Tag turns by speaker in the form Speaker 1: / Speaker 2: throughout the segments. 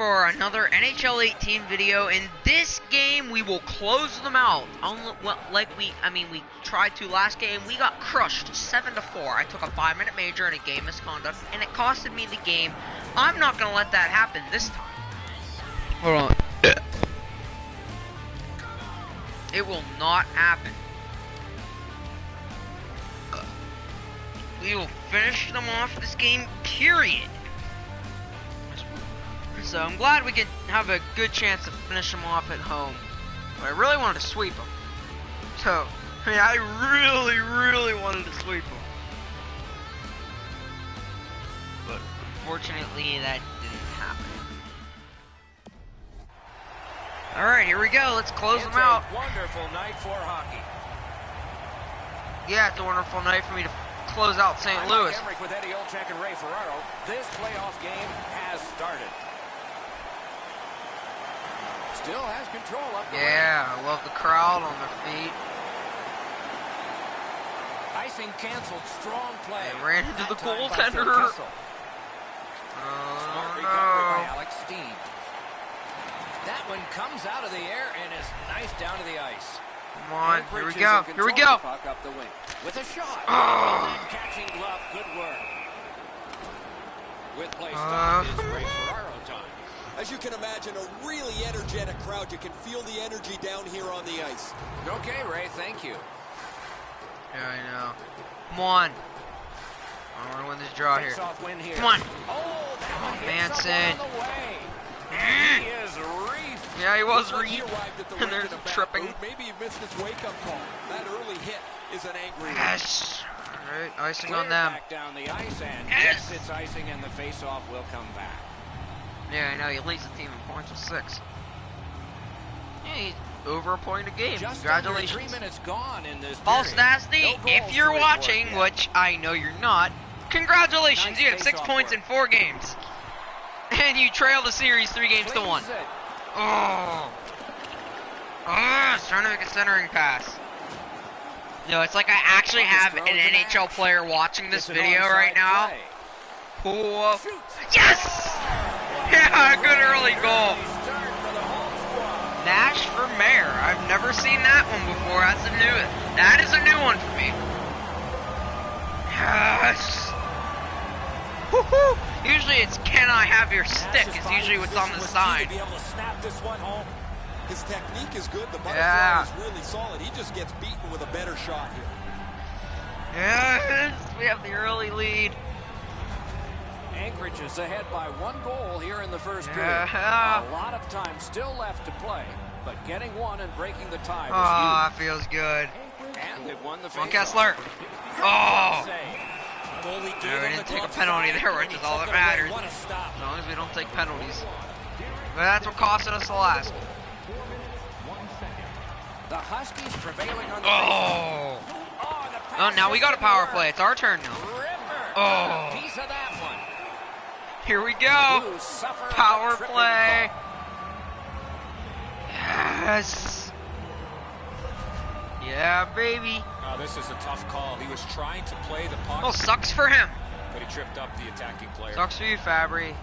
Speaker 1: for another NHL 18 video. In this game, we will close them out. We tried to last game. We got crushed 7-4. I took a 5-minute major in a game misconduct, and it costed me the game. I'm not gonna let that happen this time. Hold on. It will not happen. We will finish them off this game, period. So I'm glad we could have a good chance to finish them off at home. But I really wanted to sweep them. So, I really wanted to sweep them. But unfortunately, that didn't happen. Alright, here we go. Let's close them out.
Speaker 2: It's a wonderful night for hockey.
Speaker 1: Yeah, it's a wonderful night for me to close out St. Louis.
Speaker 2: Anchorage with Eddie Olczyk and Ray Ferraro. This playoff game has started. Still has control up the
Speaker 1: Yeah, I love the crowd on their feet.
Speaker 2: Icing canceled, strong play.
Speaker 1: They ran into the goaltender.
Speaker 2: Smart recovery by Alex Steen. That one comes out of the air and is nice down to the ice.
Speaker 1: Come on, here we go. Here we go.
Speaker 2: Puck up the wing with a shot. Catching glove, good work. With play stop is Ray Ferraro time.
Speaker 3: As you can imagine, a really energetic crowd. You can feel the energy down here on the ice.
Speaker 2: Okay, Ray, thank you.
Speaker 1: Yeah, I know. Come on. I want to win this draw here. Come on.
Speaker 2: Oh, that one
Speaker 1: Manson.
Speaker 2: He is reefed.
Speaker 1: Yeah, he was
Speaker 3: He
Speaker 1: reefed.
Speaker 3: arrived at the
Speaker 1: And
Speaker 3: rink
Speaker 1: there's
Speaker 3: in a bad
Speaker 1: tripping.
Speaker 3: mood. Maybe he missed his wake-up call. That early hit is an angry one.
Speaker 1: Yes. All right, icing
Speaker 2: Clear
Speaker 1: on them.
Speaker 2: back down the ice, and
Speaker 1: Yes.
Speaker 2: it's icing, and the face-off will come back.
Speaker 1: Yeah, I know. He leads the team in points with 6. Yeah, he's over a point a game.
Speaker 2: Just
Speaker 1: Congratulations.
Speaker 2: under 3 minutes gone in this
Speaker 1: Paul
Speaker 2: period.
Speaker 1: Stastny,
Speaker 2: No goals
Speaker 1: if you're
Speaker 2: to report
Speaker 1: watching,
Speaker 2: yet.
Speaker 1: which I know you're not, congratulations.
Speaker 2: Nice
Speaker 1: You have 6
Speaker 2: face-off
Speaker 1: points
Speaker 2: work.
Speaker 1: in 4 games. And you trail the series 3 games to 1.
Speaker 2: Cleans it.
Speaker 1: Oh. Oh, it's trying to make a centering pass. No, it's like I actually have an NHL player watching this
Speaker 2: It's an
Speaker 1: video
Speaker 2: onside
Speaker 1: right now.
Speaker 2: play.
Speaker 1: Cool.
Speaker 2: Shoots.
Speaker 1: Yes! Yeah, good early goal.
Speaker 2: Start for the home squad.
Speaker 1: Nash for mayor. I've never seen that one before. That is a new one for me. Yes. Woohoo! Usually it's can I have your stick is usually what's on the side.
Speaker 3: Be able to snap this one home. His technique is good. The butterfly
Speaker 1: Yeah.
Speaker 3: is really solid. He just gets beaten with a better shot here.
Speaker 1: Yes, we have the early lead.
Speaker 2: Anchorage is ahead by 1 goal here in the first period.
Speaker 1: Yeah.
Speaker 2: A lot of time still left to play, but getting one and breaking the tie
Speaker 1: Oh,
Speaker 2: was
Speaker 1: that feels good.
Speaker 2: huge. And they've won the
Speaker 1: Come on,
Speaker 2: faceoff.
Speaker 1: Kessler. Oh!
Speaker 2: Save.
Speaker 1: Yeah, we didn't take a penalty there, which is all that matters. As long as we don't take penalties. But that's what costed us the last.
Speaker 2: The Huskies prevailing on the
Speaker 1: Oh!
Speaker 2: faceoff. The pass
Speaker 1: Oh, now we got a
Speaker 2: is
Speaker 1: power
Speaker 2: good.
Speaker 1: play. It's our turn now.
Speaker 2: Ripper.
Speaker 1: Oh.
Speaker 2: A piece of that one.
Speaker 1: Here we go.
Speaker 2: Blues suffer a
Speaker 1: Power
Speaker 2: tripping
Speaker 1: play.
Speaker 2: call.
Speaker 1: Yes. Yeah, baby.
Speaker 4: This is a tough call. He was trying to play the puck,
Speaker 1: Well, sucks for him.
Speaker 4: but he tripped up the attacking player.
Speaker 1: Sucks for you, Fabry.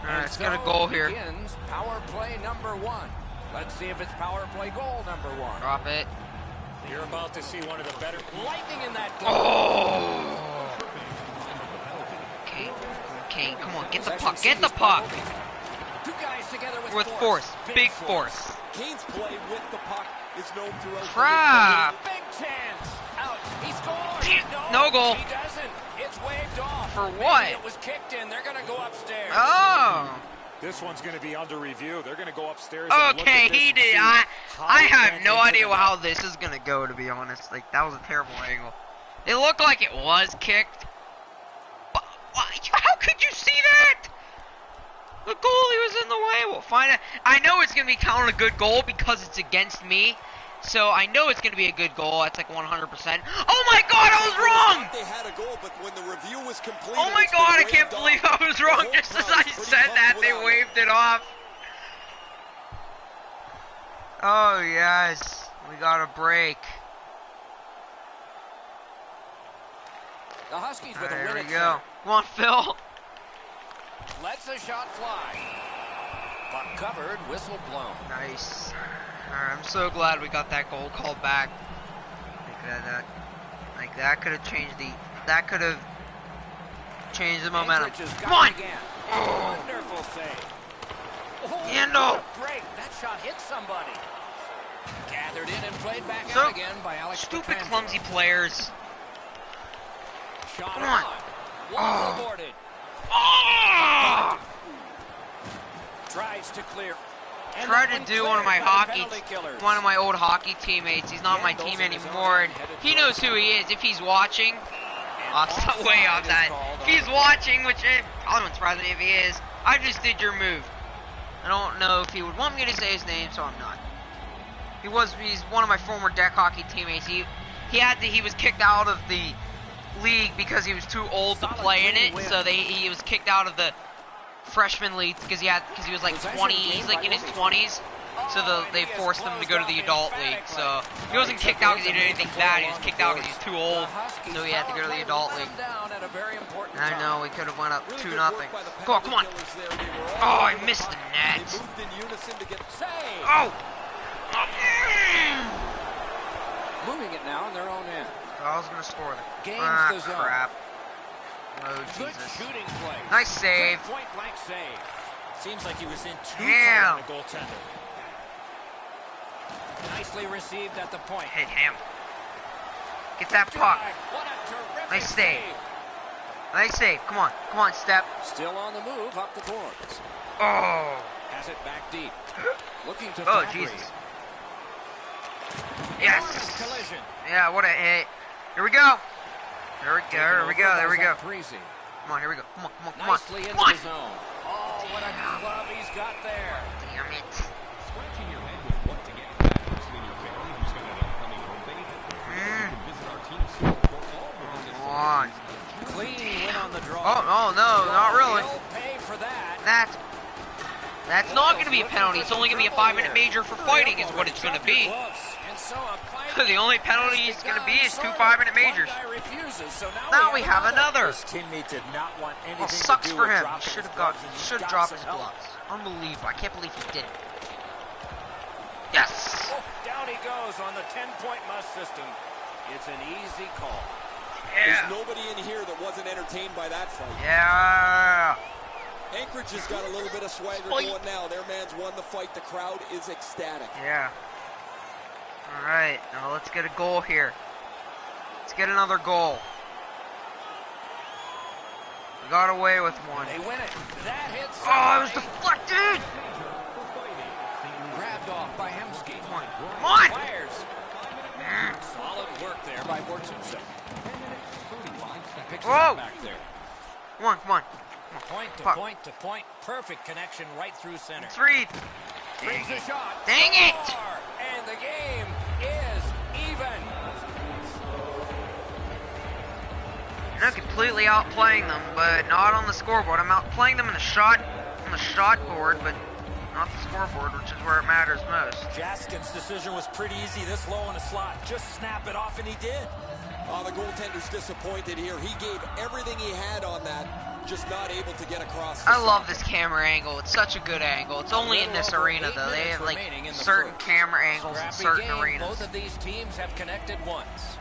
Speaker 1: Alright,
Speaker 2: And
Speaker 1: let's get a
Speaker 2: so
Speaker 1: goal here.
Speaker 2: begins power play number 1. Let's see if it's power play goal number 1.
Speaker 1: Drop it.
Speaker 4: You're about to see one of the better.
Speaker 2: Lightning in that goal.
Speaker 1: Oh! Okay, come on, get the puck, get the puck!
Speaker 2: Two guys together with
Speaker 1: With force, big force.
Speaker 3: Kane's play with the puck is known throughout.
Speaker 1: Crap!
Speaker 2: Big chance. Out. He scores.
Speaker 1: No goal.
Speaker 2: He doesn't. It's waved off.
Speaker 1: For
Speaker 2: Maybe
Speaker 1: what?
Speaker 2: it was kicked in. They're going to go upstairs.
Speaker 1: Oh!
Speaker 4: This one's going to be under review. They're going to go upstairs. And look
Speaker 1: Okay,
Speaker 4: at this
Speaker 1: he
Speaker 4: and
Speaker 1: did.
Speaker 4: see
Speaker 1: I
Speaker 4: how
Speaker 1: have
Speaker 4: he
Speaker 1: no
Speaker 4: went into
Speaker 1: idea
Speaker 4: the
Speaker 1: how
Speaker 4: net.
Speaker 1: this is gonna go, to be honest. Like, that was a terrible angle. It looked like it was kicked. But how could you see that? The goalie was in the way. We'll find out. I know it's gonna be counted a good goal because it's against me. So I know it's gonna be a good goal. That's like 100%. Oh my God, I was wrong!
Speaker 3: They had a goal, but when the review was completed,
Speaker 1: Oh my
Speaker 3: it's been
Speaker 1: God, I
Speaker 3: waved
Speaker 1: can't
Speaker 3: off.
Speaker 1: believe I was wrong.
Speaker 3: whole
Speaker 1: Just as I
Speaker 3: crowd's pretty
Speaker 1: said that,
Speaker 3: pumped
Speaker 1: they
Speaker 3: with
Speaker 1: waved it off. Oh yes, we got a break.
Speaker 2: The Huskies with
Speaker 1: Alright,
Speaker 2: a win
Speaker 1: here
Speaker 2: at
Speaker 1: we go.
Speaker 2: third.
Speaker 1: Come on, Phil.
Speaker 2: Lets the shot fly. Puck covered, whistle blown.
Speaker 1: Nice. Alright, I'm so glad we got that goal called back. That could have changed the momentum. Come on!
Speaker 2: Oh. Wonderful save.
Speaker 1: Handle!
Speaker 2: What a break. That shot hit somebody. Gathered in and played back
Speaker 1: So
Speaker 2: out again by Alex
Speaker 1: stupid
Speaker 2: Petrangelo.
Speaker 1: clumsy players.
Speaker 2: Shot
Speaker 1: Come on.
Speaker 2: Well aborted.
Speaker 1: Oh!
Speaker 2: Tries to clear. And
Speaker 1: Tried
Speaker 2: that
Speaker 1: to
Speaker 2: one
Speaker 1: do one of my
Speaker 2: cleared by the
Speaker 1: hockey,
Speaker 2: penalty killers.
Speaker 1: one of my old hockey teammates. He's not my team anymore, and he knows who he is. If he's watching, way offside. If he's watching, which I wouldn't surprise me if he is. I just did your move. I don't know if he would want me to say his name, so I'm not. He's one of my former deck hockey teammates. He was kicked out of the league because he was too old to play in it. So he was kicked out of the freshman league because he was like 20. He's like in his 20s. So they forced him to go to the adult league. So he wasn't kicked out because he did anything bad. He was kicked out because he's too old. So he had to go to the adult league. And I know we could have went up 2-0. Come on. Oh, I missed the net. Oh.
Speaker 2: Moving it now in their own end.
Speaker 1: I was gonna score there.
Speaker 2: Gains the zone.
Speaker 1: Crap. Oh,
Speaker 2: Good
Speaker 1: Jesus.
Speaker 2: shooting play.
Speaker 1: Nice save.
Speaker 2: Point blank save.
Speaker 4: Seems like he was in too
Speaker 1: Damn.
Speaker 4: tight on the goaltender.
Speaker 2: Nicely received at the point.
Speaker 1: Hit him. Get that puck.
Speaker 2: What a terrific
Speaker 1: Nice save. Nice save. Come on. Come on, Step.
Speaker 2: Still on the move up the boards.
Speaker 1: Oh.
Speaker 2: Has it back deep. Looking to
Speaker 1: Oh,
Speaker 2: Zachary.
Speaker 1: Jesus. Yes.
Speaker 2: Collision.
Speaker 1: Yeah, what a hit. Here we go. There we go. There we go. There we go.
Speaker 2: Breezy.
Speaker 1: Come on, here we go. Come on, come on, come on.
Speaker 2: Nicely into
Speaker 1: Come on.
Speaker 2: the zone. Oh, what a glove he's got there.
Speaker 1: Damn it.
Speaker 5: Scratching your head with what to get for that person in your family who's got an upcoming home base. You can visit our team store for all the visits.
Speaker 1: Come on.
Speaker 2: Clean win on the draw.
Speaker 1: Oh, no, not really.
Speaker 2: He'll pay for that.
Speaker 1: That's not going to be a penalty. It's only going to be a 5-minute major for fighting is what it's going to be.
Speaker 2: And so a
Speaker 1: The only penalty it's going to be is 2 5-minute majors.
Speaker 2: So
Speaker 1: Now we have another.
Speaker 4: His teammate did not want anything
Speaker 1: Well, sucks
Speaker 4: to do
Speaker 1: for
Speaker 4: with
Speaker 1: him.
Speaker 4: dropping
Speaker 1: Should
Speaker 4: his
Speaker 1: have
Speaker 4: gloves, and he
Speaker 1: should have
Speaker 4: got
Speaker 1: dropped
Speaker 4: some
Speaker 1: his
Speaker 4: help.
Speaker 1: gloves. Unbelievable. I can't believe he did it. Yes.
Speaker 2: Oh, down he goes on the 10-point must system. It's an easy call.
Speaker 3: There's
Speaker 1: Yeah.
Speaker 3: nobody in here that wasn't entertained by that fight.
Speaker 1: Yeah.
Speaker 3: Anchorage has got a little bit of swagger
Speaker 1: Fight.
Speaker 3: going now. Their man's won the fight. The crowd is ecstatic.
Speaker 1: Yeah. All right. Now let's get a goal here. Let's get another goal. We got away with one.
Speaker 2: They win it. That hits.
Speaker 1: Oh, it was deflected.
Speaker 2: Grabbed off by Hemsky.
Speaker 1: Come on. Come on.
Speaker 2: Fires. Solid work there by Bortson. Picks it
Speaker 1: Whoa.
Speaker 2: up back there.
Speaker 1: Come on. Come on.
Speaker 2: Point to
Speaker 1: Fuck.
Speaker 2: point to point. Perfect connection right through center.
Speaker 1: Let's read.
Speaker 2: Brings the shot.
Speaker 1: Dang it.
Speaker 2: Score. And the game is even.
Speaker 1: You're not completely outplaying them, but not on the scoreboard. I'm outplaying them on the shot board, but not the scoreboard, which is where it matters most.
Speaker 4: Jaskin's decision was pretty easy this low in the slot. Just snap it off, and he did.
Speaker 3: Oh, the goaltender's disappointed here. He gave everything he had on that, just not able to get across the
Speaker 1: I love this camera angle. It's such a good angle. It's only in this arena, though. They have, like, certain camera angles in certain
Speaker 2: Game.
Speaker 1: arenas.
Speaker 2: Both of these teams have connected once.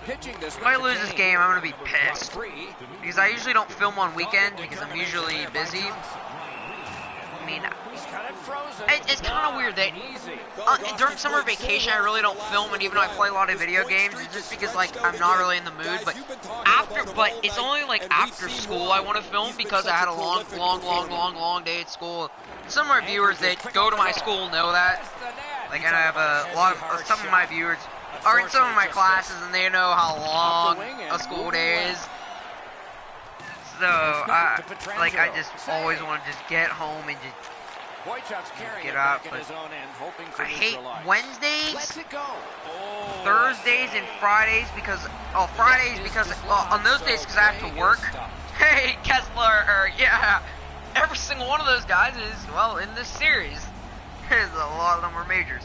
Speaker 2: Pitching this
Speaker 1: If I lose this game, I'm going to be pissed.
Speaker 2: Three.
Speaker 1: Because I usually don't film on weekend because I'm usually busy. I mean,
Speaker 2: He's got it frozen.
Speaker 1: it's kind of weird that
Speaker 2: Easy.
Speaker 1: during summer vacation I really don't film, and even though I play a lot of video games, it's just because like I'm not really in the mood. But it's only like after school I want to film because I had a long day at school. Some of my viewers that go to my school know that. Like, and I have a lot of some of my viewers are in some of my classes, and they know how long a school day is. So, I just always want to just get home and just get up. But I hate Wednesdays, Thursdays, and Fridays because, on those days because I have to work. Hey, Kessler, yeah, every single one of those guys is, well, in this series. A lot of them are majors.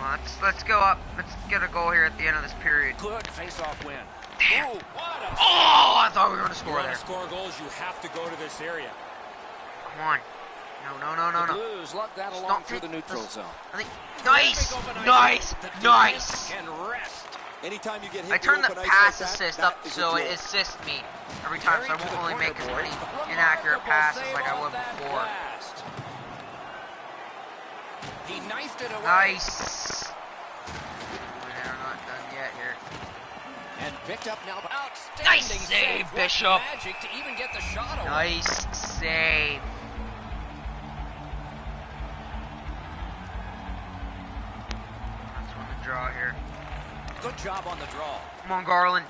Speaker 1: Well, let's go up. Let's get a goal here at the end of this period.
Speaker 2: Good face-off win.
Speaker 1: Damn.
Speaker 2: Oh,
Speaker 1: Oh, I thought we were going to score there.
Speaker 4: To score goals, you have to go to this area.
Speaker 1: Come on. No.
Speaker 2: Blues luck that along through the neutral zone.
Speaker 1: I think. Nice.
Speaker 2: And rest.
Speaker 3: Anytime you get hit
Speaker 1: I turned the
Speaker 3: with open
Speaker 1: pass
Speaker 3: ice like
Speaker 1: assist
Speaker 3: that,
Speaker 1: up
Speaker 3: that is
Speaker 1: so
Speaker 3: a
Speaker 1: it
Speaker 3: joy.
Speaker 1: assists me every time, so I won't only make as many inaccurate passes like I would before.
Speaker 2: He knifed it away.
Speaker 1: Nice. We're not done yet here.
Speaker 2: And picked up now. Outstanding
Speaker 1: Nice save,
Speaker 2: What
Speaker 1: Bishop.
Speaker 2: magic to even get the shot away.
Speaker 1: Nice save. That's on the draw here.
Speaker 2: Good job on the draw.
Speaker 1: Come on, Garland.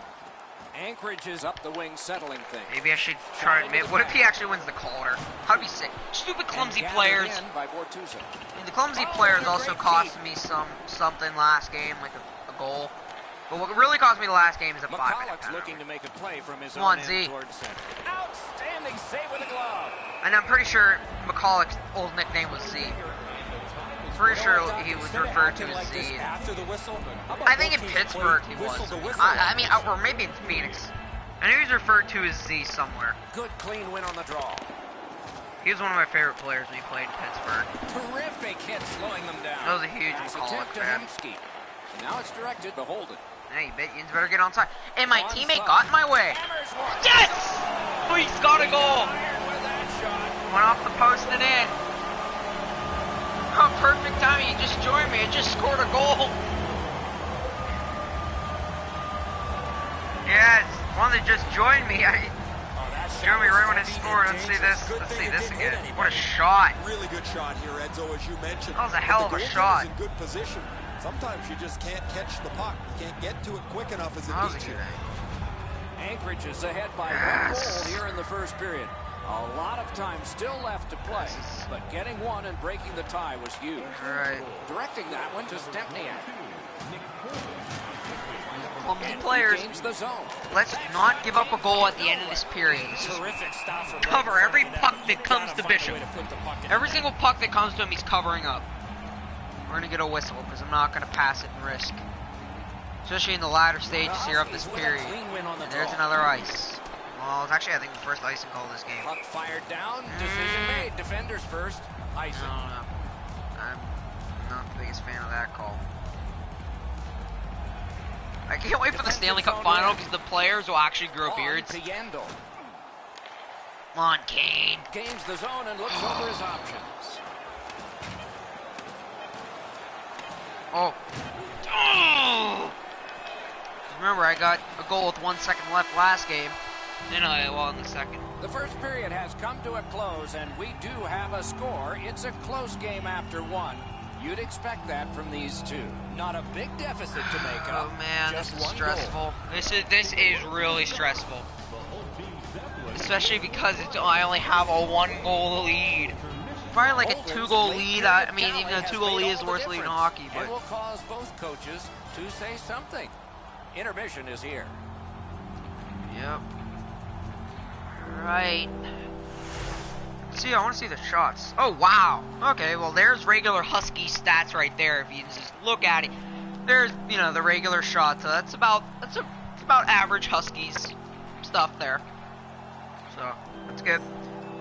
Speaker 2: Anchorage is up the wing, settling things.
Speaker 1: Maybe I should try to admit. What if he actually wins the Calder? How'd be sick? Stupid clumsy
Speaker 2: And
Speaker 1: players.
Speaker 2: gathered in by Bortuzzo.
Speaker 1: And the clumsy players also cost me something last game, like a goal. But what really cost me the last game is a 5-minute
Speaker 2: McCulloch's
Speaker 1: penalty.
Speaker 2: looking to make a play from his
Speaker 1: Come
Speaker 2: own
Speaker 1: on,
Speaker 2: end
Speaker 1: Z.
Speaker 2: towards center. Outstanding save with a glove.
Speaker 1: And I'm pretty sure McCulloch's old nickname was Z. Pretty sure he was referred to as Z.
Speaker 3: After the whistle,
Speaker 1: I think in Pittsburgh he was. I mean, or maybe in Phoenix. I knew he was referred to as Z somewhere.
Speaker 2: Good clean win on the draw.
Speaker 1: He was one of my favorite players when he played in Pittsburgh.
Speaker 2: Terrific hit slowing them down.
Speaker 1: That was a huge
Speaker 2: Pass
Speaker 1: McCulloch
Speaker 2: attempt to
Speaker 1: fan.
Speaker 2: Hemsky. Now it's directed to Holden.
Speaker 1: Hey, you better get on side. And my teammate got in my way. Yes! Oh, he's got a goal. Went off the post and in. Oh, perfect timing. He just joined me. I just scored a goal. Yes, one that just joined me. Joined me right when I scored. Let's see this. Let's see this again. What a shot.
Speaker 3: Really good shot here, Edzo, as you mentioned.
Speaker 1: That was a hell of a shot.
Speaker 3: In good position. Sometimes you just can't catch the puck. You can't get to it quick enough as it
Speaker 1: That was a
Speaker 3: beats you.
Speaker 1: good
Speaker 2: Anchorage is ahead by one goal here in the first period. A lot of time still left to play, but getting one and breaking the tie was huge.
Speaker 1: Right.
Speaker 2: Directing that one to Stempniak.
Speaker 1: Clumsy players.
Speaker 2: Gains the zone.
Speaker 1: Let's not give up a goal at the end of this period.
Speaker 4: Terrific stop from
Speaker 1: Cover
Speaker 4: right in
Speaker 1: every
Speaker 4: front of
Speaker 1: puck
Speaker 4: the
Speaker 1: that
Speaker 4: net.
Speaker 1: comes
Speaker 4: Gotta
Speaker 1: to
Speaker 4: find a
Speaker 1: Bishop.
Speaker 4: way to put the puck in
Speaker 1: Every
Speaker 4: there.
Speaker 1: single puck that comes to him, he's covering up. We're going to get a whistle because I'm not going to pass it and risk. Especially in the latter stages here of this period. And there's another ice. Well, it's actually, I think, the first icing call of this game.
Speaker 2: Puck fired down. Decision made. Defenders first. Icing.
Speaker 1: No. I'm not the biggest fan of that call. I can't wait for the Stanley Cup final because the players will actually grow beards.
Speaker 2: To Yandel.
Speaker 1: Come on, Kane.
Speaker 2: Gains the zone and looks over his options.
Speaker 1: Oh. Remember, I got a goal with 1 second left last game. Then I won the second.
Speaker 2: The first period has come to a close, and we do have a score. It's a close game after one. You'd expect that from these two. Not a big deficit to make up.
Speaker 1: Oh man,
Speaker 2: Just
Speaker 1: this is
Speaker 2: one
Speaker 1: stressful. This is really stressful. Especially because I only have a 1-goal lead. Probably like a 2-goal lead. I mean, even a 2-goal lead is worse lead in hockey.
Speaker 2: It
Speaker 1: But
Speaker 2: will cause both coaches to say something. Intermission is here.
Speaker 1: yep. Right. See, I want to see the shots. Oh wow. Okay, well there's regular Husky stats right there. If you just look at it, there's the regular shots. So that's about average Huskies stuff there. So that's good.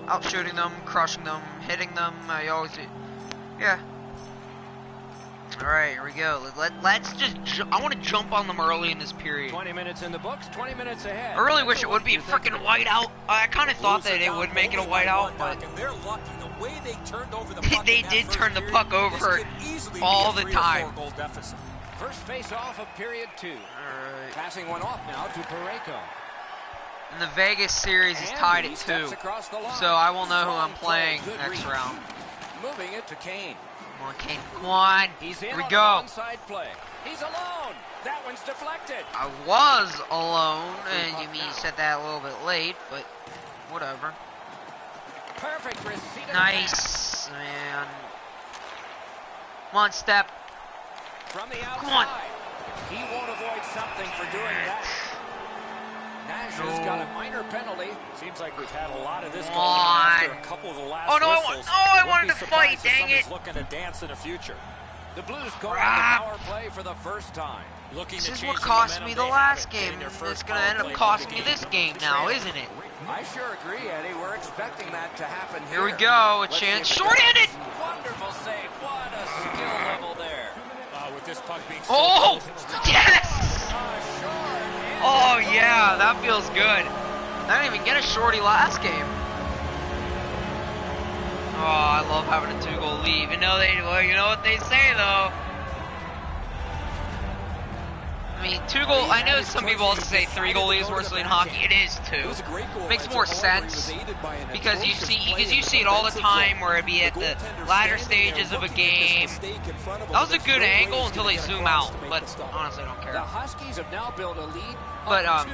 Speaker 1: Out shooting them, crushing them, hitting them. I always do. Yeah. All right, here we go. Let's just. I want to jump on them early in this period.
Speaker 2: 20 minutes in the books, 20 minutes ahead.
Speaker 1: I really wish it would be a freaking whiteout. I kind of thought that it would make it a whiteout, but
Speaker 3: And they're lucky the way they turned over the puck.
Speaker 1: they
Speaker 3: in that
Speaker 1: did
Speaker 3: first
Speaker 1: turn the
Speaker 3: period,
Speaker 1: puck over
Speaker 3: this could easily be
Speaker 1: all
Speaker 3: a
Speaker 1: the
Speaker 3: 3 or
Speaker 1: time.
Speaker 3: 4 goal deficit.
Speaker 2: First face-off of period 2.
Speaker 1: All right.
Speaker 2: Passing one off now to Parayko.
Speaker 1: And the Vegas series is
Speaker 2: And
Speaker 1: tied
Speaker 2: he
Speaker 1: at 2,
Speaker 2: steps across the line.
Speaker 1: so I will know who I'm
Speaker 2: Strong play,
Speaker 1: playing
Speaker 2: good
Speaker 1: next
Speaker 2: reach.
Speaker 1: round.
Speaker 2: Moving it to Kane.
Speaker 1: Come on, Kane. Come on.
Speaker 2: He's
Speaker 1: Here
Speaker 2: in
Speaker 1: we
Speaker 2: on
Speaker 1: go.
Speaker 2: an onside play. He's alone. That one's deflected.
Speaker 1: I was alone, and you said that a little bit late, but whatever.
Speaker 2: Perfect receipt of
Speaker 1: Nice, man. Come on, Step.
Speaker 2: pass from the outside.
Speaker 1: Come on.
Speaker 2: He won't avoid something for doing that. Nash has got a minor penalty.
Speaker 4: Seems like we've had a lot of this
Speaker 1: Come
Speaker 4: going on after
Speaker 1: on.
Speaker 4: a couple of the last
Speaker 1: Oh, no,
Speaker 4: whistles.
Speaker 1: I wanted
Speaker 4: Wouldn't
Speaker 1: to
Speaker 4: be
Speaker 1: fight,
Speaker 4: surprised if
Speaker 1: dang it.
Speaker 4: somebody's looking to dance in the future.
Speaker 2: The Blues going
Speaker 1: Crap.
Speaker 2: to power play for the first time.
Speaker 4: Looking
Speaker 1: This
Speaker 4: to
Speaker 1: is
Speaker 4: change
Speaker 1: what
Speaker 4: the
Speaker 1: cost
Speaker 4: momentum
Speaker 1: me
Speaker 4: they
Speaker 1: the
Speaker 4: had
Speaker 1: last
Speaker 4: of
Speaker 1: game.
Speaker 4: getting their
Speaker 1: It's
Speaker 4: first
Speaker 1: going to
Speaker 4: power
Speaker 1: end up
Speaker 4: play
Speaker 1: costing
Speaker 4: of
Speaker 1: me
Speaker 4: the
Speaker 1: this
Speaker 4: game.
Speaker 1: game now, isn't it?
Speaker 2: I sure agree, Eddie. We're expecting that to happen here.
Speaker 1: Here we go, a
Speaker 2: Let's
Speaker 1: chance.
Speaker 2: see if it
Speaker 1: Short-handed!
Speaker 2: does. Wonderful save. What a skill level there.
Speaker 4: With this puck being so
Speaker 1: Oh!
Speaker 4: close,
Speaker 1: Yes!
Speaker 2: Short.
Speaker 1: Oh, yeah, that feels good. I didn't even get a shorty last game. Oh, I love having a 2-goal lead. Even though well, you know what they say, though. I mean, 2-goal, I know some people also say 3-goal lead is worse than hockey. It is, too. Makes more sense. Because you see it all the time where it'd be at the latter stages of a game. That was a good angle until they zoom out, but honestly, I don't care.
Speaker 2: The Huskies have now built a lead
Speaker 1: But,
Speaker 2: of 2.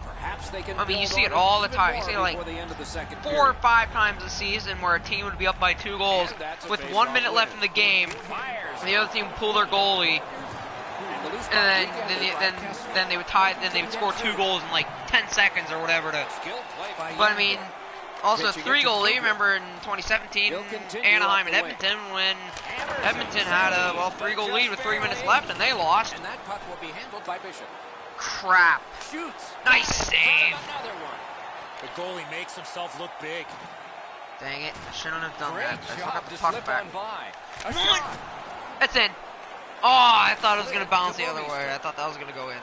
Speaker 2: Perhaps they can
Speaker 1: I mean, you
Speaker 2: build
Speaker 1: see it
Speaker 2: on
Speaker 1: all the
Speaker 2: even
Speaker 1: time. You
Speaker 2: more
Speaker 1: see it like
Speaker 2: before the end of the second
Speaker 1: 4
Speaker 2: period.
Speaker 1: or 5 times a season where a team would be up by 2 goals with 1 minute left in the game, and the other team would pull their goalie, and then they would tie. Then they would score 2 goals in like 10 seconds or whatever. But I mean, also 3-goal lead. Remember in 2017, Anaheim and Edmonton, when Edmonton had a 3-goal lead with 3 minutes left, and they lost.
Speaker 2: And that puck will be handled by Bishop.
Speaker 1: Crap!
Speaker 2: Shoots.
Speaker 1: Nice save.
Speaker 2: Another one.
Speaker 4: the goalie makes himself look big.
Speaker 1: Dang it! I shouldn't have done
Speaker 2: Great
Speaker 1: that. I
Speaker 2: job
Speaker 1: got the
Speaker 2: to
Speaker 1: puck
Speaker 2: slip
Speaker 1: back.
Speaker 2: on by. A
Speaker 1: Come on.
Speaker 2: shot.
Speaker 1: That's in. Oh, I thought it was gonna bounce the other way. I thought that was gonna go in.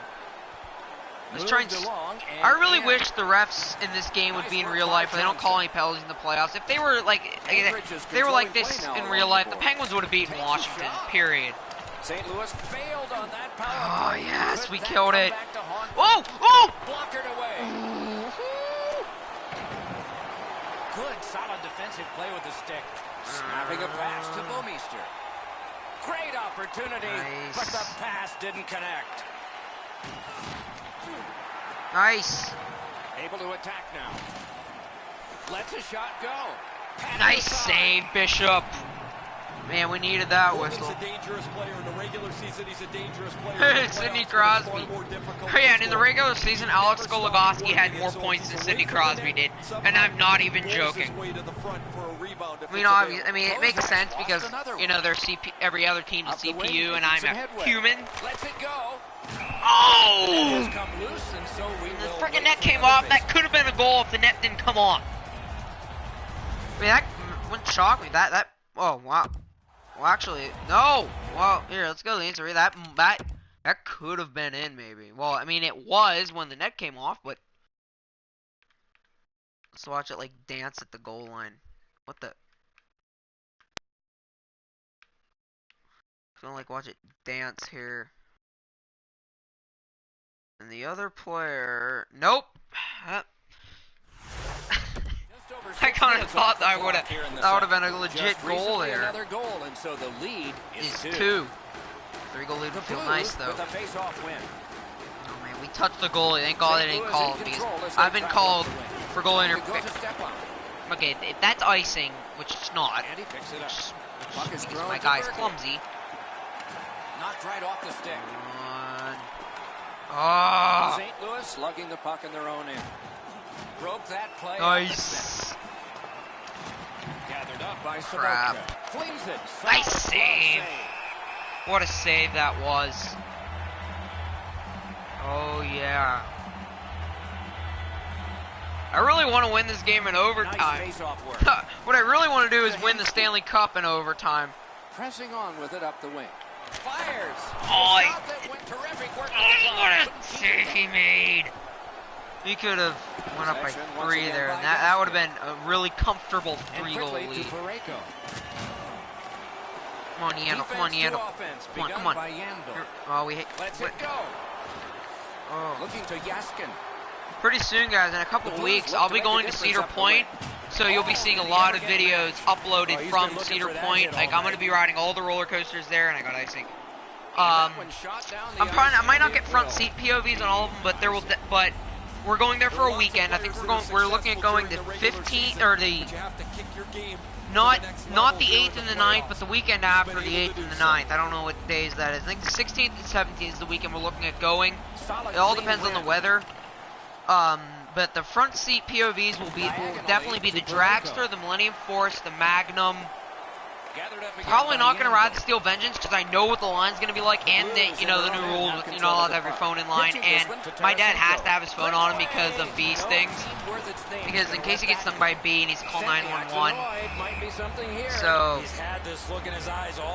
Speaker 1: Let's try and.
Speaker 2: Moved along and
Speaker 1: I really
Speaker 2: in.
Speaker 1: wish the refs in this game would be in real life, but they don't call any penalties in the playoffs. If they were like, if they were like this in real life, the Penguins would have beaten Washington. Period.
Speaker 2: St. Louis failed on that power
Speaker 1: Oh
Speaker 2: play.
Speaker 1: yes,
Speaker 2: Could
Speaker 1: we
Speaker 2: that
Speaker 1: killed
Speaker 2: come
Speaker 1: it.
Speaker 2: back to haunt them?
Speaker 1: Whoa! Whoa!
Speaker 2: Blockered away. Good, solid defensive play with the stick. Snapping a pass to Bomeister. Great opportunity,
Speaker 1: Nice.
Speaker 2: but the pass didn't connect.
Speaker 1: Nice.
Speaker 2: Able to attack now. Lets a shot go. Pass
Speaker 1: Nice
Speaker 2: aside.
Speaker 1: save, Bishop. Man, we needed that
Speaker 3: He's
Speaker 1: whistle.
Speaker 3: a dangerous player in the regular season. He's a dangerous player. in the
Speaker 1: Sidney
Speaker 3: playoffs, but it's
Speaker 1: Crosby.
Speaker 3: far more difficult
Speaker 1: Oh, yeah,
Speaker 3: to
Speaker 1: and in the
Speaker 3: score.
Speaker 1: regular season, Alex Goligoski had more points than Sidney Crosby did, and I'm not even joking. I mean, obviously, I mean, it makes sense because you know there's every other team's a
Speaker 2: Up the wing,
Speaker 1: CPU, and
Speaker 2: making
Speaker 1: I'm
Speaker 2: some
Speaker 1: a
Speaker 2: headway.
Speaker 1: human.
Speaker 2: Lets it go.
Speaker 1: Oh!
Speaker 2: Has come loose, and so we
Speaker 1: The
Speaker 2: will
Speaker 1: freaking
Speaker 2: wait
Speaker 1: net
Speaker 2: for
Speaker 1: came
Speaker 2: another
Speaker 1: off.
Speaker 2: face.
Speaker 1: That could have been a goal if the net didn't come on. I mean, that wouldn't shock me. That. Oh wow. Well, actually, no. Well, here, let's go to the answer. That could have been in, maybe. Well, I mean, it was when the net came off, but let's watch it like dance at the goal line. What the? Gonna like watch it dance here. And the other player, nope.
Speaker 2: Just over
Speaker 1: I
Speaker 2: 6
Speaker 1: kind of
Speaker 2: minutes
Speaker 1: thought
Speaker 2: off the
Speaker 1: that
Speaker 2: clock here in the
Speaker 1: would have
Speaker 2: second.
Speaker 1: been a legit
Speaker 2: Just
Speaker 1: goal
Speaker 2: recently
Speaker 1: there.
Speaker 2: Another goal, and so the lead
Speaker 1: Is
Speaker 2: is
Speaker 1: 2. 3-goal lead
Speaker 2: The
Speaker 1: would feel
Speaker 2: Blues
Speaker 1: nice though.
Speaker 2: with a face-off win.
Speaker 1: Oh man, we touched the goalie. Thank God they
Speaker 2: St.
Speaker 1: didn't
Speaker 2: Louis
Speaker 1: call
Speaker 2: in
Speaker 1: it because
Speaker 2: control as they
Speaker 1: I've been
Speaker 2: try to
Speaker 1: called
Speaker 2: get the win.
Speaker 1: for goal
Speaker 2: It goes
Speaker 1: interference.
Speaker 2: a step on.
Speaker 1: Okay, if that's icing, which it's not,
Speaker 2: And he picks it up.
Speaker 1: which
Speaker 2: Puck is
Speaker 1: because
Speaker 2: thrown
Speaker 1: my
Speaker 2: to
Speaker 1: guy's
Speaker 2: Bergen.
Speaker 1: clumsy.
Speaker 2: Knocked right off the stick.
Speaker 1: Oh,
Speaker 2: St. Louis slugging the puck in their own end. Broke that play.
Speaker 1: nice.
Speaker 2: Gathered up by
Speaker 1: Crap.
Speaker 2: Soroka. Flings it.
Speaker 1: Nice
Speaker 2: Solid
Speaker 1: save.
Speaker 2: glove
Speaker 1: What a save that was. Oh yeah. I really want to win this game in
Speaker 2: Nice
Speaker 1: overtime.
Speaker 2: face-off work.
Speaker 1: What I really want to do is win the Stanley Cup in overtime.
Speaker 2: Pressing on with it up the wing. Fires.
Speaker 1: Oh,
Speaker 2: Shot that went terrific work with the
Speaker 1: Oh,
Speaker 2: glove,
Speaker 1: what
Speaker 2: but
Speaker 1: a save he made. He could have went up by
Speaker 2: Possession once
Speaker 1: 3
Speaker 2: again
Speaker 1: there,
Speaker 2: by
Speaker 1: and that would have
Speaker 2: Gaskin.
Speaker 1: been a really comfortable
Speaker 2: And
Speaker 1: 3-goal
Speaker 2: quickly
Speaker 1: lead.
Speaker 2: to Parayko.
Speaker 1: Come on, Yandel. Come on,
Speaker 2: Defense to
Speaker 1: Yandel.
Speaker 2: offense,
Speaker 1: Come on,
Speaker 2: begun
Speaker 1: come on.
Speaker 2: by Yandel.
Speaker 1: Here- Oh, we hit.
Speaker 2: Lets
Speaker 1: what-
Speaker 2: it go.
Speaker 1: Oh.
Speaker 2: Looking to Gaskin.
Speaker 1: Pretty soon, guys, in a couple
Speaker 2: The
Speaker 1: of
Speaker 2: Blues
Speaker 1: weeks,
Speaker 2: look
Speaker 1: I'll
Speaker 2: to
Speaker 1: be
Speaker 2: make a
Speaker 1: going to
Speaker 2: difference
Speaker 1: Cedar
Speaker 2: up the
Speaker 1: Point.
Speaker 2: wing.
Speaker 1: So you'll be seeing a lot of videos uploaded
Speaker 2: he's
Speaker 1: from
Speaker 2: been looking
Speaker 1: Cedar
Speaker 2: for that
Speaker 1: Point.
Speaker 2: hit
Speaker 1: Like
Speaker 2: all
Speaker 1: I'm going to
Speaker 2: night.
Speaker 1: be riding all the roller coasters there, and I got icing.
Speaker 2: That one shot down the
Speaker 1: I'm probably I
Speaker 2: ice
Speaker 1: might not
Speaker 2: and
Speaker 1: get
Speaker 2: it
Speaker 1: front
Speaker 2: will.
Speaker 1: seat POVs on all of them, but there will. But we're going there for a weekend. I think we're looking at going the 15th or the not the 8th and the 9th, but the weekend after the 8th and the 9th. I don't know what days that is. I think the 16th and 17th is the weekend we're looking at going.
Speaker 2: Solid
Speaker 1: It all
Speaker 2: clean
Speaker 1: depends on the
Speaker 2: win.
Speaker 1: weather. But the front seat POVs will definitely be the Dragster, the Millennium Force, the Magnum, Probably not going to ride the Steel Vengeance because I know what the line's going to be like, and the new rules with you're not allowed to have your phone in line, and my dad has to have his phone on him because of B's things. Because in case he gets stung by a bee, he needs to call 911. So,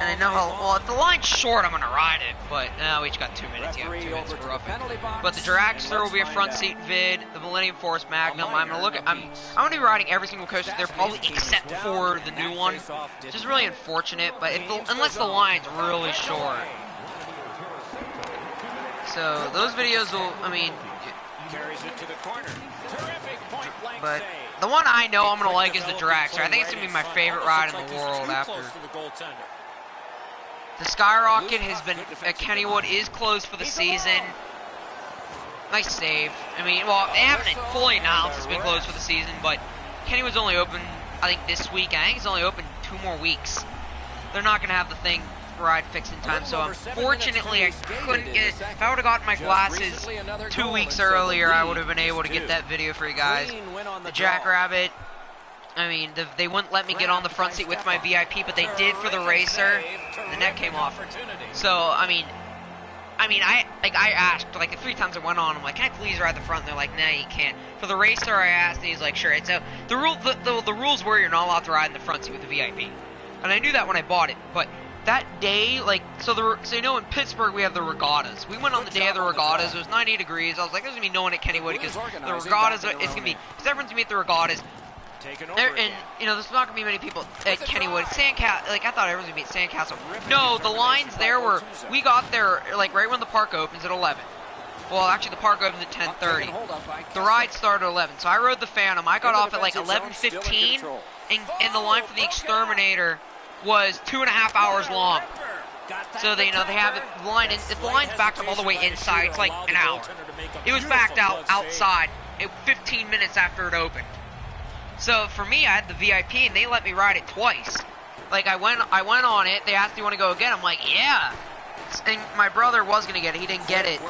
Speaker 1: and I know well, if the line's short, I'm going to ride it, but we each got 2 minutes. Yeah, 2 minutes for roughing. But the Dragster will be a front seat vid. The Millennium Force Magnum. I'm going to look at. I'm going to be riding every single coaster there, probably except for the new one. Which is really unfortunate, but unless the line's really short. So those videos will, but the one I know I'm gonna like is the Dragster. I think it's gonna be my favorite ride in the world after. The Skyrocket has been at Kennywood is closed for the season. Nice save. Well, they haven't fully announced it's been closed for the season, but Kennywood's only open, I think, this week. I think it's only open 2 more weeks. They're not gonna have the thing ride fixed in time, so unfortunately I couldn't get it. If I would have gotten my glasses 2 weeks earlier, I would have been able to get that video for you guys. The Jackrabbit, they wouldn't let me get on the front seat with my VIP, but they did for the racer. The net came off. So I asked like the 3 times I went on. I'm like, can I please ride the front? And they're like, nah, you can't. For the racer, I asked, and he's like, sure. So the rules were you're not allowed to ride in the front seat with the VIP, and I knew that when I bought it. But that day, in Pittsburgh we have the regattas. We went on the day of the regattas. It was 90 degrees. I was like, there's gonna be no one at Kennywood because the regattas. It's gonna be because everyone's gonna be at the regattas. There's not gonna be many people at Kennywood. Sandcastle, I thought everyone was gonna be at Sandcastle. No, the lines there were. We got there right when the park opens at 11. Well, actually, the park opens at 10:30. The ride started at 11, so I rode the Phantom. I got off at 11:15, and the line for the Exterminator was 2.5 hours long. So they have the line. If the line's backed up all the way inside, it's like an hour. It was backed out outside 15 minutes after it opened. So for me, I had the VIP, and they let me ride it twice. I went on it. They asked, "Do you want to go again?" I'm like, "Yeah." And my brother was gonna get it. He didn't get it,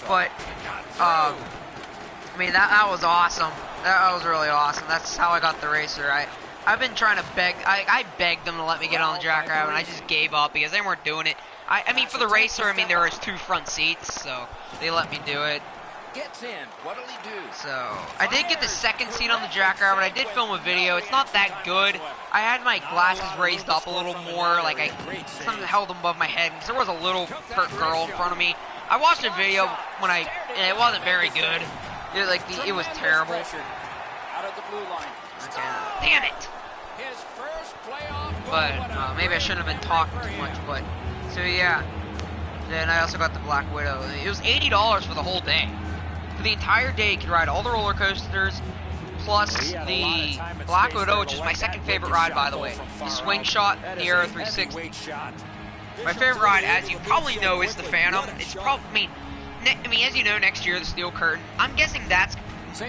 Speaker 1: but that was awesome. That was really awesome. That's how I got the racer. I've been trying to beg. I begged them to let me get on the Jackrabbit, and I just gave up because they weren't doing it. For the racer, there was 2 front seats, so they let me do it. So I did get the 2nd seat on the Jackrabbit. I did film a video. It's not that good. I had my glasses raised up a little more, I held them above my head because there was a little pert girl in front of me. I watched a video and it wasn't very good. It was terrible. Damn it! But maybe I shouldn't have been talking too much. But so yeah. Then I also got the Black Widow. It was $80 for the whole day. For the entire day, you could ride all the roller coasters, plus the Black Widow, which is my 2nd favorite ride, by the way. The Swing Shot, the Aero 360. My favorite ride, as you probably know, is the Phantom. It's probably, as you know, next year the Steel Curtain. I'm guessing that's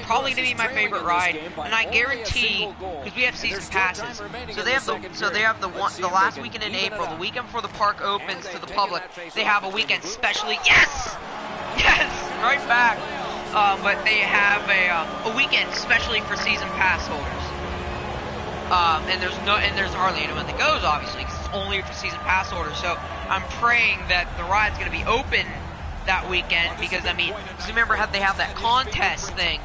Speaker 1: probably gonna be my favorite ride, and I guarantee because we have season passes. So they have the last weekend in April, the weekend before the park opens to the public. They have a weekend specially. Yes, right back. But they have a weekend especially for season pass holders. And there's hardly anyone that goes, obviously, because it's only for season pass holders. So I'm praying that the ride's going to be open that weekend because remember how they have that contest thing.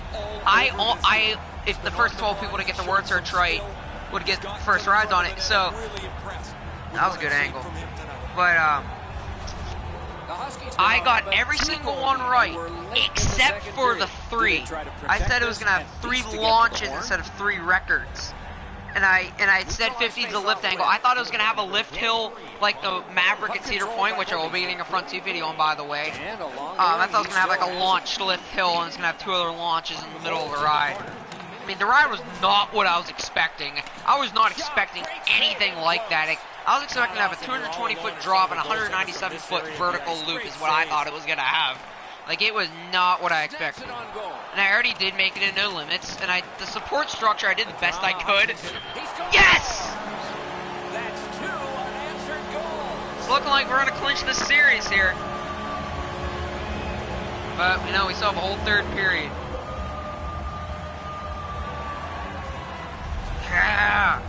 Speaker 1: If the first 12 people to get the word search right would get first rides on it. So that was a good angle. But I got every single one right, except for the 3. I said it was going to have 3 launches instead of 3 records. And I said 50 to the lift angle. I thought it was going to have a lift hill like the Maverick at Cedar Point, which I will be getting a front seat video on, by the way. I thought it was going to have a launched lift hill, and it's going to have 2 other launches in the middle of the ride. The ride was not what I was expecting. I was not expecting anything like that. I was expecting to have a 220-foot drop and a 197-foot vertical loop is what I thought it was going to have. It was not what I expected. And I already did make it in no limits. And the support structure, I did the best I could. Yes! It's looking like we're going to clinch this series here. But, we still have a whole 3rd period. Yeah.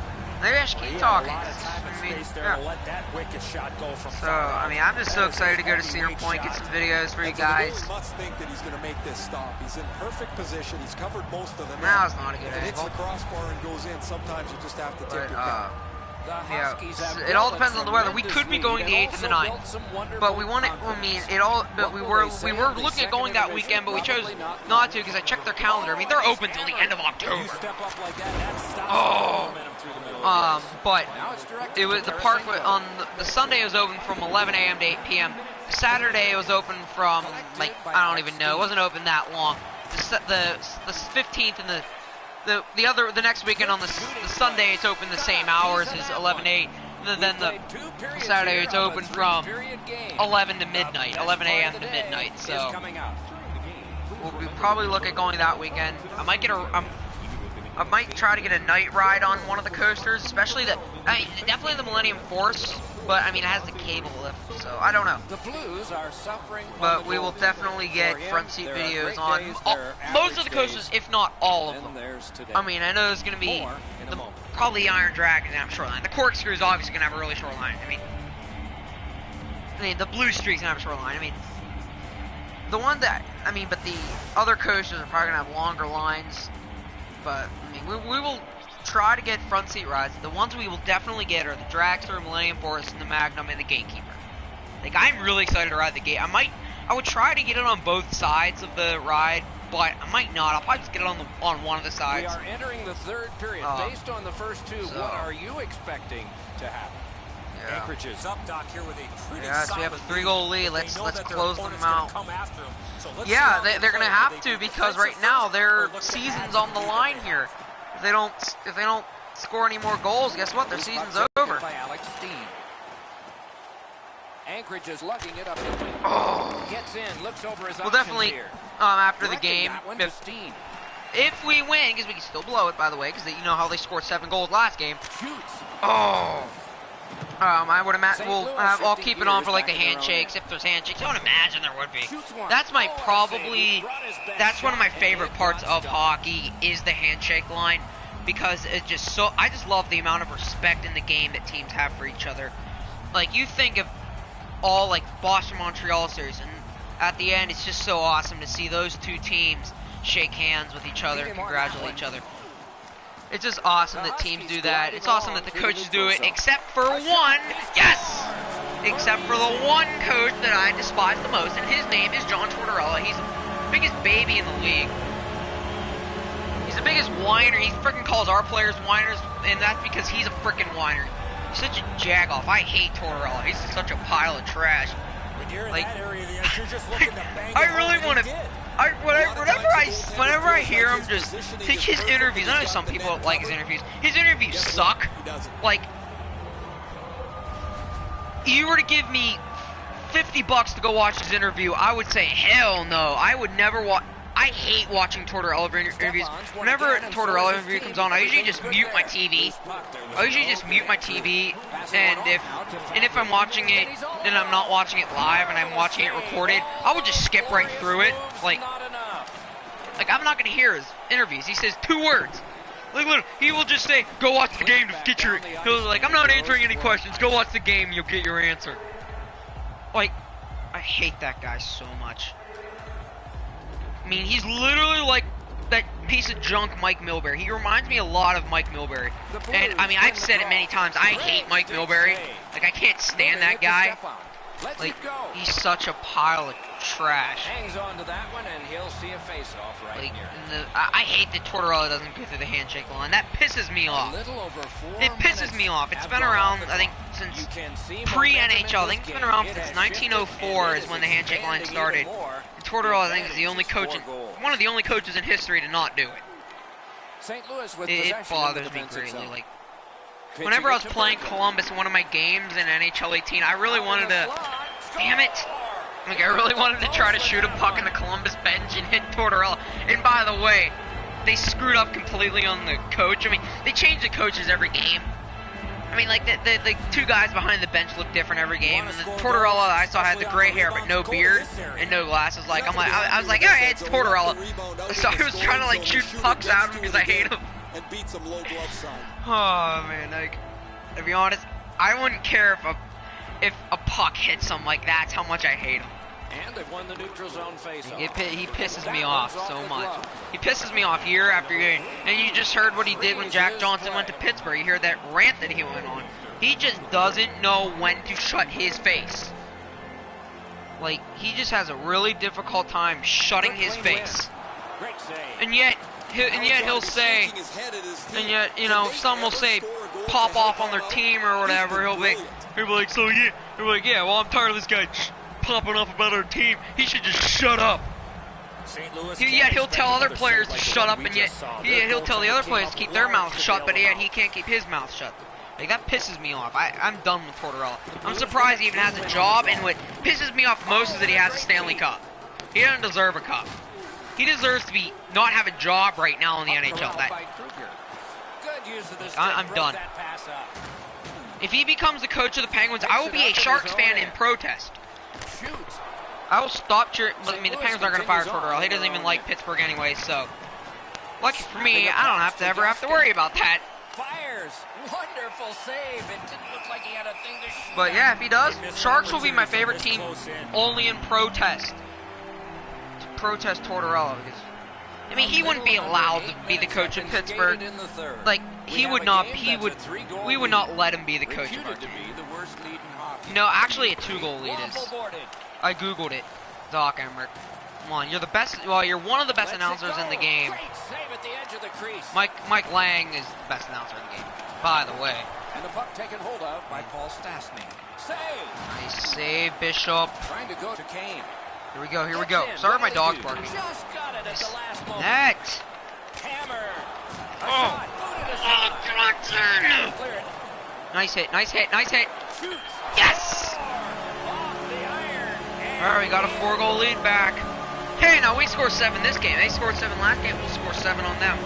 Speaker 1: Maybe I should keep
Speaker 4: He
Speaker 1: talking.
Speaker 4: had a lot of time and
Speaker 1: I mean,
Speaker 4: space there
Speaker 1: yeah.
Speaker 4: to let that wicked shot go from
Speaker 1: So,
Speaker 4: far out.
Speaker 1: I mean, I'm just so
Speaker 4: That is
Speaker 1: excited to go to
Speaker 4: a
Speaker 1: Cedar
Speaker 4: great
Speaker 1: Point, get
Speaker 4: shot.
Speaker 1: some videos for you
Speaker 3: And so
Speaker 1: guys.
Speaker 3: the goalie must think that he's going to make this stop. He's in perfect position. He's covered most of the net.
Speaker 1: Now it's not a good
Speaker 3: If it hits
Speaker 1: angle.
Speaker 3: the crossbar and goes in, sometimes you just have to tip
Speaker 1: But,
Speaker 3: your cap.
Speaker 2: The
Speaker 1: yeah,
Speaker 2: Huskies have
Speaker 1: it all
Speaker 2: built a
Speaker 1: depends on the weather. We
Speaker 2: tremendous
Speaker 1: could be going
Speaker 2: lead
Speaker 1: the
Speaker 2: and
Speaker 1: 8th and the
Speaker 2: also
Speaker 1: 9th.
Speaker 2: built some wonderful
Speaker 1: But we want to, I
Speaker 2: confidence.
Speaker 1: mean, it all, but
Speaker 2: What
Speaker 1: we
Speaker 2: will
Speaker 1: were
Speaker 2: they say
Speaker 1: we were
Speaker 2: of the
Speaker 1: looking at going
Speaker 2: second
Speaker 1: that weekend, but we chose
Speaker 2: Probably
Speaker 1: not to because I checked their calendar. I mean, they're open till the end of
Speaker 4: You
Speaker 1: October.
Speaker 4: step up like that stops
Speaker 1: Oh.
Speaker 4: the momentum through the middle of the ice.
Speaker 1: But
Speaker 2: Now it's directed
Speaker 1: it was
Speaker 2: to
Speaker 1: the park
Speaker 2: Tarasenko.
Speaker 1: on the Sunday it was open from 11 a.m. to 8 p.m. Saturday it was open from like I don't even know. It wasn't open that long. The 15th and the next weekend on the Sunday it's open the same hours as 11 to 8. And then the Saturday it's open from 11 to midnight, 11 a.m. to midnight. So we'll probably look at going that weekend. I might try to get a night ride on one of the coasters, especially definitely the Millennium Force, but I mean it has the cable lift, so I don't know.
Speaker 2: The Blues are suffering.
Speaker 1: But we will definitely get front seat videos on most of the coasters, if not all of them. I mean, I know there's going to be probably the Iron Dragon and shoreline. The Corkscrew is obviously going to have a really short line. I mean, the Blue Streak's going to have a short line. I mean, but the other coasters are probably going to have longer lines. But, I mean, we will try to get front seat rides. The ones we will definitely get are the Dragster, Millennium Force, and the Magnum, and the Gatekeeper. Like, I'm really excited to ride the Gate. I would try to get it on both sides of the ride, but I might not. I'll probably just get it on one of the sides.
Speaker 2: We are entering the third period. Based on the first two, what are you expecting to happen?
Speaker 1: Yeah.
Speaker 4: Anchorage is up, Doc, here with a pretty
Speaker 1: So we have a 3-goal lead. Let's close them out.
Speaker 4: So
Speaker 1: Yeah, they're gonna have to because right now their season's on the line here. If they don't score any more goals, guess what? Their season's over.
Speaker 2: By Alex Steen. Anchorage is lugging it up. Gets in, looks over his
Speaker 1: We'll
Speaker 2: options
Speaker 1: definitely
Speaker 2: here.
Speaker 1: after the
Speaker 2: Directing
Speaker 1: game,
Speaker 2: that one to Steen.
Speaker 1: if we win, because we can still blow it by the way, because you know how they scored 7 goals last game.
Speaker 2: Shoots.
Speaker 1: I would imagine I'll keep it on for like the
Speaker 2: back in their own
Speaker 1: handshakes if there's handshakes. I would imagine there would be.
Speaker 2: Shoots one.
Speaker 1: That's my
Speaker 2: He brought his best
Speaker 1: that's one of my
Speaker 2: shot,
Speaker 1: favorite
Speaker 2: and it
Speaker 1: parts
Speaker 2: got
Speaker 1: of
Speaker 2: stopped.
Speaker 1: hockey is the handshake line because I just love the amount of respect in the game that teams have for each other. Like you think of all like Boston Montreal series and at the end it's just so awesome to see those two teams shake hands with each other and congratulate each other. It's just awesome that teams do that. It's awesome that the coaches do it, except for one. Yes! Except for the one coach that I despise the most, and his name is John Tortorella. He's the biggest baby in the league. He's the biggest whiner. He freaking calls our players whiners, and that's because he's a freaking whiner. He's such a jagoff. I hate Tortorella. He's such a pile of trash.
Speaker 4: When you're in
Speaker 1: Like,
Speaker 4: that area of the ice, you're just looking to bang
Speaker 1: I
Speaker 4: it home,
Speaker 1: really
Speaker 4: and
Speaker 1: want
Speaker 4: he
Speaker 1: to.
Speaker 4: did.
Speaker 1: Whenever I hear him just take his interviews, I know some people don't like his interviews. His interviews suck. Like, you were to give me $50 to go watch his interview, I would say hell no. I would never watch. I hate watching Tortorella interviews. Whenever a Tortorella interview comes on, I usually just mute my TV. And if I'm watching it and I'm not watching it live and I'm watching it recorded, I would just skip right through it. Like I'm not gonna hear his interviews. He says 2 words. Like literally, he will just say, "Go watch the game to get your." He'll like, "I'm not answering any questions. Go watch the game. You'll get your answer." Like, I hate that guy so much. I mean, he's literally like that piece of junk Mike Milbury. He reminds me a lot of Mike Milbury. And, I mean, I've said it many times. I hate Mike Milbury. Like, I can't stand that guy. Like, he's such a pile of trash.
Speaker 2: Hangs on to that one, and he'll see a face-off right
Speaker 1: Like,
Speaker 2: here.
Speaker 1: I hate that Tortorella doesn't go through the handshake line. That pisses me off. It pisses me off. It's been around, I think, since pre-NHL. I think it's been around since 1904 is when the handshake line started. And Tortorella, I think, is the only coach, one of the only coaches in history to not do it.
Speaker 2: St. Louis with
Speaker 1: It bothers me greatly. Like, whenever I was playing Columbus in one of my games in NHL 18, I really wanted to, damn it, like I really wanted to try to shoot a puck in the Columbus bench and hit Tortorella. And by the way, they screwed up completely on the coach. I mean, they change the coaches every game. I mean, like the 2 guys behind the bench look different every game. And the Tortorella I saw had the gray hair but no beard and no glasses. Like I was like, oh, yeah, it's Tortorella. So I was trying to like shoot pucks at him because I hate him.
Speaker 3: And beat some low glove side.
Speaker 1: Oh man, like To be honest, I wouldn't care if a puck hits him. Like, that's how much I hate him.
Speaker 2: And they've won the neutral zone face-off.
Speaker 1: He pisses me off so much. He pisses me off year after year. And you just heard what he did when Jack Johnson went to Pittsburgh. You hear that rant that he went on. He just doesn't know when to shut his face. Like, he just has a really difficult time shutting his face. And yet he'll say, and yet, you know, some will say pop off on their team or whatever. He'll be like, so yeah, he'll be like, yeah, well, I'm tired of this guy popping off about our team. He should just shut up. Yet he'll tell other players to shut up, and yet he'll tell the other players to keep their mouths shut, but yet he can't keep his mouth shut. Like, that pisses me off. I'm done with Tortorella. I'm surprised he even has a job, and what pisses me off most is that he has a Stanley Cup. He doesn't deserve a cup. He deserves to not have a job right now in the NHL. I'm done. If he becomes the coach of the Penguins, I will be a Sharks fan in protest. I will stop cheering. I mean, the Penguins aren't going to fire Tortorella. He doesn't even like Pittsburgh anyway, so lucky for me, I don't ever have to worry about that.
Speaker 2: Fires. Wonderful save. It didn't look like he had a thing to shoot.
Speaker 1: But yeah, if he does, Sharks will be my favorite team only in protest. To protest Tortorella, because I mean, he wouldn't be allowed to be the coach of Pittsburgh. Like, we would not let him be the coach of our team. No, actually a 2-goal lead is. I googled it. Doc Emmerich. Come on, you're the best. Well, you're one of the best announcers in the game. Mike Lang is the best announcer in the game, by the way.
Speaker 2: And the puck taken hold of by Paul Stastny. Save.
Speaker 1: Nice save, Bishop.
Speaker 2: Trying to go to Kane.
Speaker 1: Here we go. Here we go. Sorry, my dog's barking.
Speaker 2: Just got it at the last moment.
Speaker 1: Net.
Speaker 2: Hammer.
Speaker 1: Johnson. Nice hit. Nice hit. Nice hit. Yes. All right, we got a 4-goal lead back. Hey, now we scored 7 this game. They scored 7 last game. We'll score 7 on them.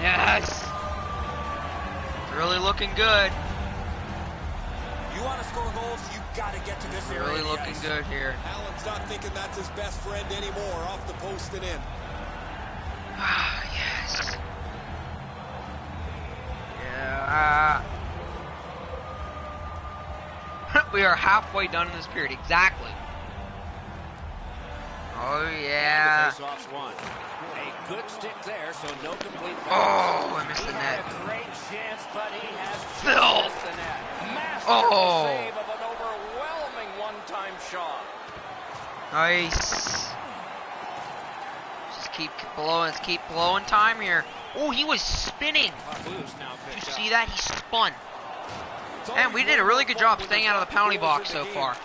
Speaker 1: Yes. It's really looking good.
Speaker 3: You want to score goals, you got to get to this area.
Speaker 1: Really looking good here.
Speaker 3: Allen's not thinking that's his best friend anymore. Off the post and in.
Speaker 1: Ah, yes. Yeah. We are halfway done in this period. Exactly. Oh, yeah.
Speaker 2: A good stick there, so no complete pass.
Speaker 1: Oh, I missed the net.
Speaker 2: A great chance, but he has
Speaker 1: Phil.
Speaker 2: missed the net. Masterful save of an overwhelming one-time shot.
Speaker 1: Nice. Just keep blowing time here. Oh, he was spinning. Did you see that? He spun. And we did a really good job staying out of the penalty box so far.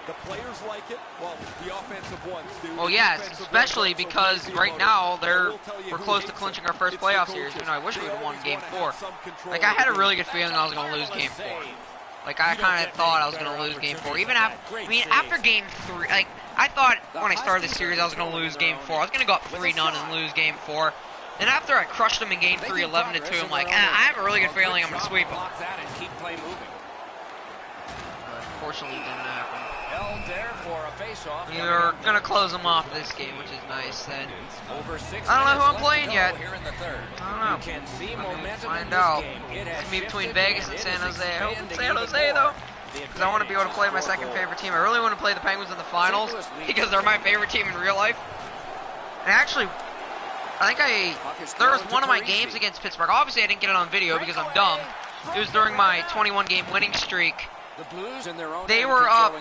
Speaker 3: The players like it. Well, the offensive ones do.
Speaker 1: Well, yes, especially because right now we're close to clinching our first playoff series. You know, I wish we would have won Game 4. Like, I had a really good feeling I was going to lose Game 4. Like, I kind of thought I was going to lose Game 4. Even after Game 3, like, I thought when I started the series I was going to lose Game 4. I was going to go up 3-0 and lose Game 4. And after I crushed them in Game 3, 11-2, I'm like, I have a really good feeling I'm going to sweep them. Unfortunately, it didn't happen. We're going to close them off this game, which is nice. Then I don't know who I'm playing yet. I don't know. Find out. It's going to be between Vegas and San Jose. I hope it's San Jose, though, because I want to be able to play my second favorite team. I really want to play the Penguins in the finals because they're my favorite team in real life. And actually, I think there was one of my games against Pittsburgh. Obviously, I didn't get it on video because I'm dumb. It was during my 21-game winning streak. They were up,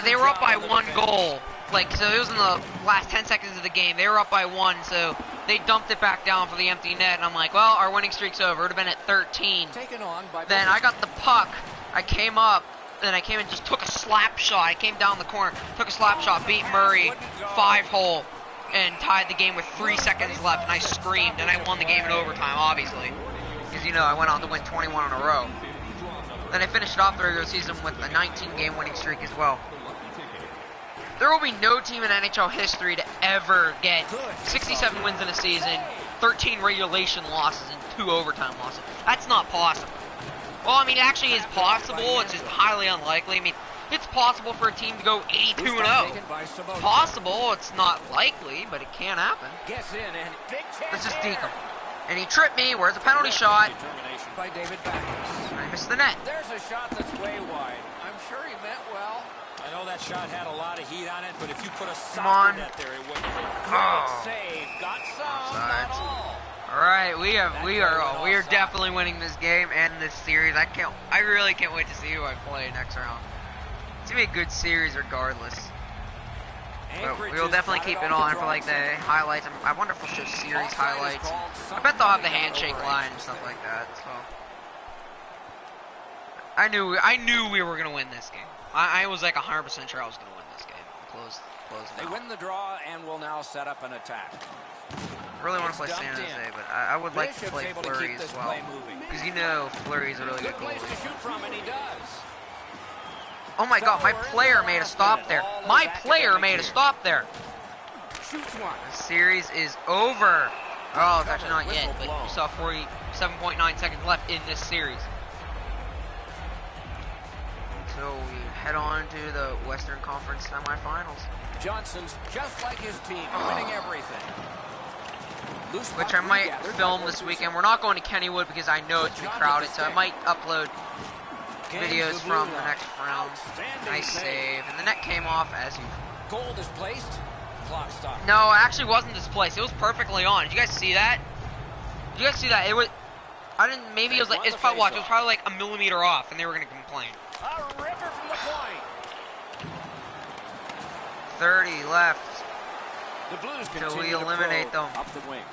Speaker 1: they were up by 1 goal. Like, so it was in the last 10 seconds of the game. They were up by 1, so they dumped it back down for the empty net. And I'm like, well, our winning streak's over. It would have been at 13. Then I got the puck. I came up. Then I came and just took a slap shot. I came down the corner, took a slap shot, beat Murray, 5-hole, and tied the game with 3 seconds left. And I screamed, and I won the game in overtime, obviously. Because, you know, I went on to win 21 in a row. Then I finished off the regular season with a 19-game winning streak as well. There will be no team in NHL history to ever get 67 wins in a season, 13 regulation losses, and 2 overtime losses. That's not possible. Well, I mean, it actually is possible. It's just highly unlikely. I mean, it's possible for a team to go 82-0. It's possible. It's not likely, but it can happen. Let's just deke them. And he tripped me. Where's the penalty shot?
Speaker 2: Determination by David Backus.
Speaker 1: I missed the net.
Speaker 2: There's a shot that's way wide. I'm sure he meant well.
Speaker 4: I know that shot had a lot of heat on it, but if you put a
Speaker 1: on.
Speaker 4: soccer net there, it wouldn't hit.
Speaker 2: Great save. Got some,
Speaker 1: Offsides.
Speaker 2: not all.
Speaker 1: All right, we are definitely winning this game and this series. I really can't wait to see who I play next round. It's gonna be a good series regardless. But we will definitely keep it on for like the highlights. I wonder if we'll show series highlights. I bet they'll have the handshake line and stuff like that. So I knew we were gonna win this game. I was like 100% sure I was gonna win this game. Close.
Speaker 2: They win the draw and will now set up an attack.
Speaker 1: I really want to play San Jose, but I would like to play Fleury as well. Because you know Fleury is a really good goalie. Oh my god, my player made a stop there. My player made a stop there. The series is over. Oh, it's actually not yet, but you saw 47.9 seconds left in this series. So we head on to the Western Conference semifinals.
Speaker 2: Johnson's just like his team, winning everything.
Speaker 1: Which I might film this weekend. We're not going to Kennywood because I know it's too crowded, so I might upload videos from the next round. Nice save, and the net came off as usual.
Speaker 2: Goal displaced. Clock stopped.
Speaker 1: No, it actually wasn't displaced. It was perfectly on. Did you guys see that? Did you guys see that? It was. I didn't. Maybe it was like. It's probably watch. It was probably like a millimeter off, and they were gonna complain.
Speaker 2: A ripper from the point.
Speaker 1: 30 left.
Speaker 2: The Blues
Speaker 1: Till we eliminate them.
Speaker 2: Up the wing.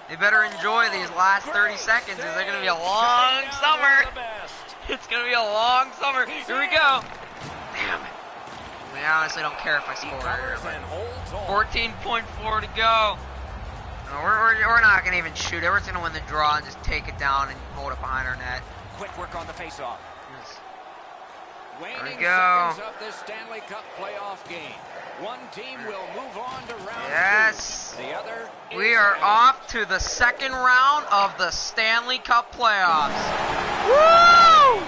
Speaker 1: They better enjoy these last 30 seconds. It's gonna be a long summer. It's gonna be a long summer. Here we go. Damn it. We honestly don't care if I score here. 14.4 to go. No, we're not gonna even shoot it. We're just gonna win the draw and just take it down and hold it behind our net.
Speaker 2: Quick work on the face-off.
Speaker 1: There we go.
Speaker 2: Seconds of this Stanley Cup playoff game. One team will move on to round
Speaker 1: yes.
Speaker 2: two. The other
Speaker 1: we are off to the second round of the Stanley Cup playoffs. Woo!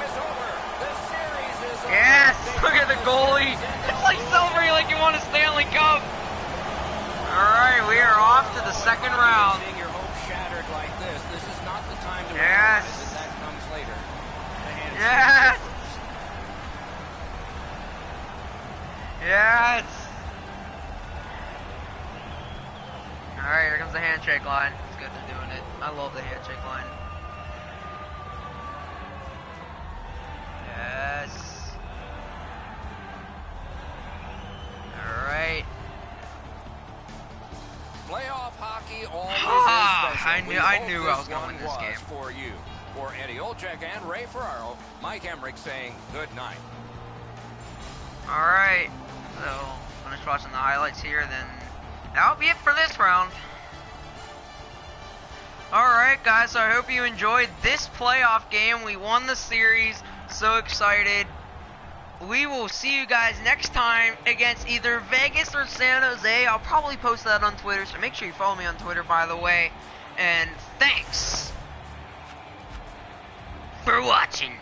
Speaker 1: Yes! Look at the goalie. It's like celebrating like you won a Stanley Cup. Alright, we are off to the second round.
Speaker 2: Seeing your hopes shattered like this is not the time to
Speaker 1: yes.
Speaker 2: realize that comes later.
Speaker 1: Yes! Yes! Alright, here comes the handshake line. It's good to doing it. I love the handshake line. Yes. Alright.
Speaker 2: Playoff hockey always is special.
Speaker 1: I knew I was going to win this game.
Speaker 2: For you. For Eddie Olczyk and Ray Ferraro, Mike Emmerich saying good night.
Speaker 1: Alright. So, finish watching the highlights here, then that'll be it for this round. Alright guys, so I hope you enjoyed this playoff game. We won the series. So excited. We will see you guys next time against either Vegas or San Jose. I'll probably post that on Twitter, so make sure you follow me on Twitter, by the way. And thanks for watching.